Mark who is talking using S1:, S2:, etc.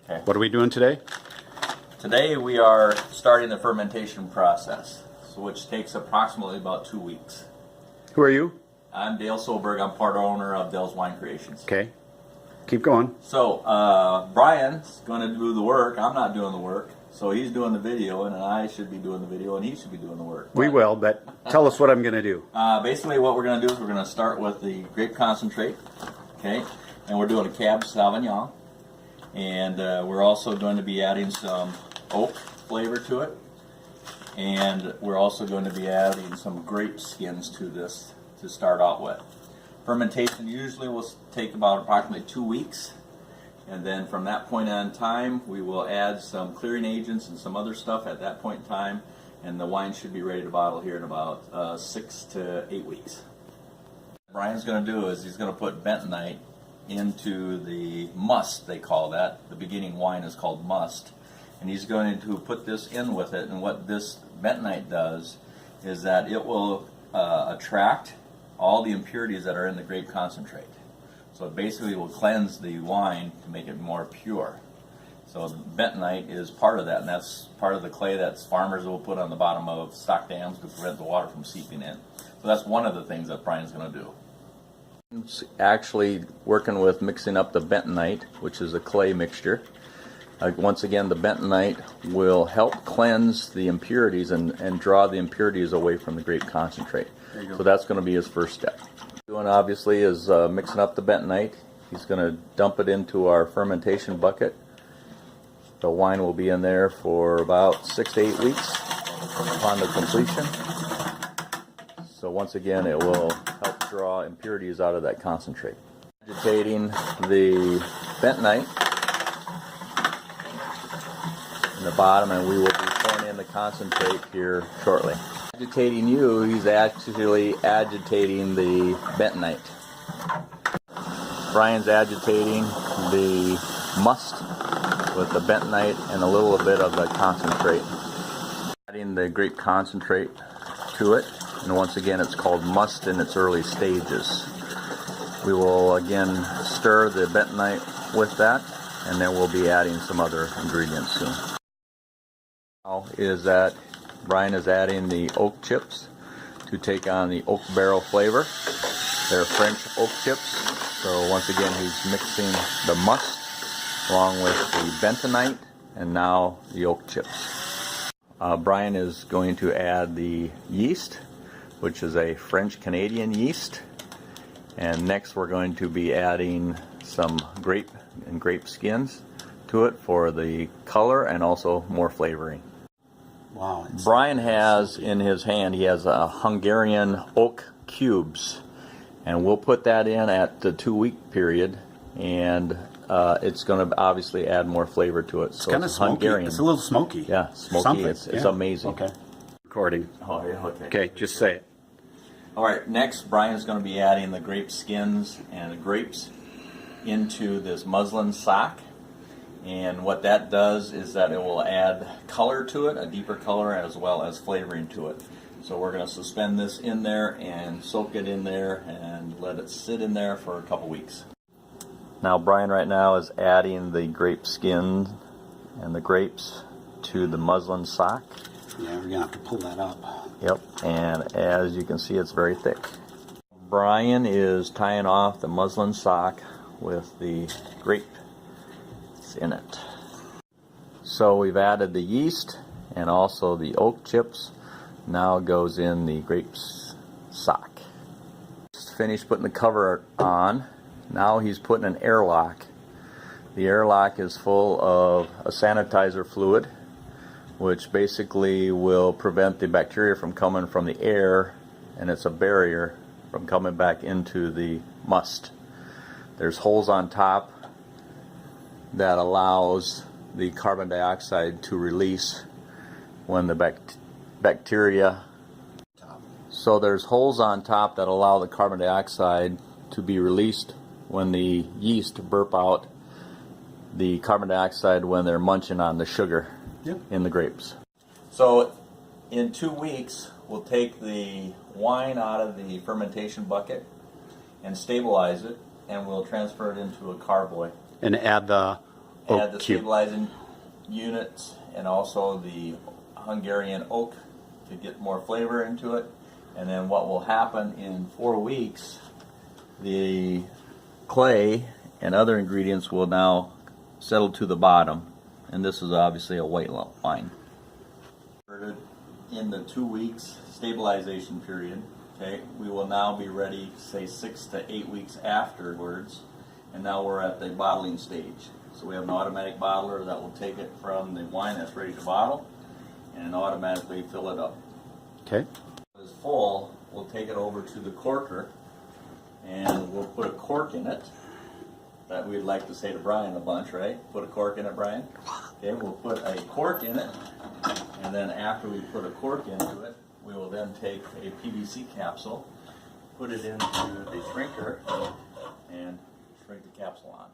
S1: Okay.
S2: What are we doing today?
S1: Today we are starting the fermentation process, which takes approximately about 2 weeks.
S2: Who are you?
S1: I'm Dale Solberg. I'm part owner of Dell's Wine Creations.
S2: Okay. Keep going.
S1: So Brian's going to do the work. I'm not doing the work. So he's doing the video, and I should be doing the video, and he should be doing the work.
S2: We will, but tell us what I'm going to do.
S1: Basically what we're going to do is we're going to start with the grape concentrate, okay? And we're doing a Cabernet Sauvignon. And we're also going to be adding some oak flavor to it. And we're also going to be adding some grape skins to this to start out with. Fermentation usually will take about approximately 2 weeks. And then from that point on time, we will add some clearing agents and some other stuff at that point in time. And the wine should be ready to bottle here in about 6 to 8 weeks. What Brian's going to do is he's going to put bentonite into the must, they call that. The beginning wine is called must. And he's going to put this in with it. And what this bentonite does is that it will attract all the impurities that are in the grape concentrate. So it basically will cleanse the wine to make it more pure. So the bentonite is part of that, and that's part of the clay that farmers will put on the bottom of stock dams to prevent the water from seeping in. So that's one of the things that Brian's going to do. It's actually working with mixing up the bentonite, which is a clay mixture. Once again, the bentonite will help cleanse the impurities and draw the impurities away from the grape concentrate. So that's going to be his first step. Doing obviously is mixing up the bentonite. He's going to dump it into our fermentation bucket. The wine will be in there for about 6 to 8 weeks upon the completion. So once again, it will help draw impurities out of that concentrate. Agitating the bentonite in the bottom, and we will be pouring in the concentrate here shortly. Agitating you, he's actually agitating the bentonite. Brian's agitating the must with the bentonite and a little bit of the concentrate. Adding the grape concentrate to it, and once again it's called must in its early stages. We will again stir the bentonite with that, and then we'll be adding some other ingredients soon. Now is that Brian is adding the oak chips to take on the oak barrel flavor. They're French oak chips. So once again, he's mixing the must along with the bentonite and now the oak chips. Brian is going to add the yeast, which is a French Canadian yeast. And next we're going to be adding some grape and grape skins to it for the color and also more flavoring.
S2: Wow.
S1: Brian has in his hand, he has a Hungarian oak cubes, and we'll put that in at the 2 week period, and it's going to obviously add more flavor to it.
S2: It's kind of smoky.
S1: Hungarian.
S2: It's a little smoky.
S1: Yeah, smoky. It's amazing.
S2: Okay. Recording.
S1: Oh, yeah, okay.
S2: Okay, just say it.
S1: All right, next Brian's going to be adding the grape skins and the grapes into this muslin sack. And what that does is that it will add color to it, a deeper color, as well as flavoring to it. So we're going to suspend this in there and soak it in there and let it sit in there for a couple weeks. Now Brian right now is adding the grape skin and the grapes to the muslin sack.
S2: Yeah, we're going to have to pull that up.
S1: Yep, and as you can see, it's very thick. Brian is tying off the muslin sock with the grape in it. So we've added the yeast and also the oak chips. Now goes in the grapes sock. Just finished putting the cover on. Now he's putting an airlock. The airlock is full of a sanitizer fluid, which basically will prevent the bacteria from coming from the air, and it's a barrier from coming back into the must. There's holes on top that allows the carbon dioxide to release when the bacteria. So there's holes on top that allow the carbon dioxide to be released when the yeast burp out the carbon dioxide when they're munching on the sugar in the grapes. So in 2 weeks, we'll take the wine out of the fermentation bucket and stabilize it, and we'll transfer it into a carboy.
S2: And add the
S1: add the
S2: cube.
S1: stabilizing units and also the Hungarian oak to get more flavor into it. And then what will happen in 4 weeks, the clay and other ingredients will now settle to the bottom. And this is obviously a white wine. In the 2 weeks stabilization period, okay, we will now be ready, say 6 to 8 weeks afterwards, and now we're at the bottling stage. So we have an automatic bottler that will take it from the wine that's ready to bottle and automatically fill it up.
S2: Okay.
S1: When it's full, we'll take it over to the corker and we'll put a cork in it. That we'd like to say to Brian a bunch, right? Put a cork in it, Brian. Okay, we'll put a cork in it, and then after we put a cork into it, we will then take a PVC capsule, put it into the shrinker, and shrink the capsule on.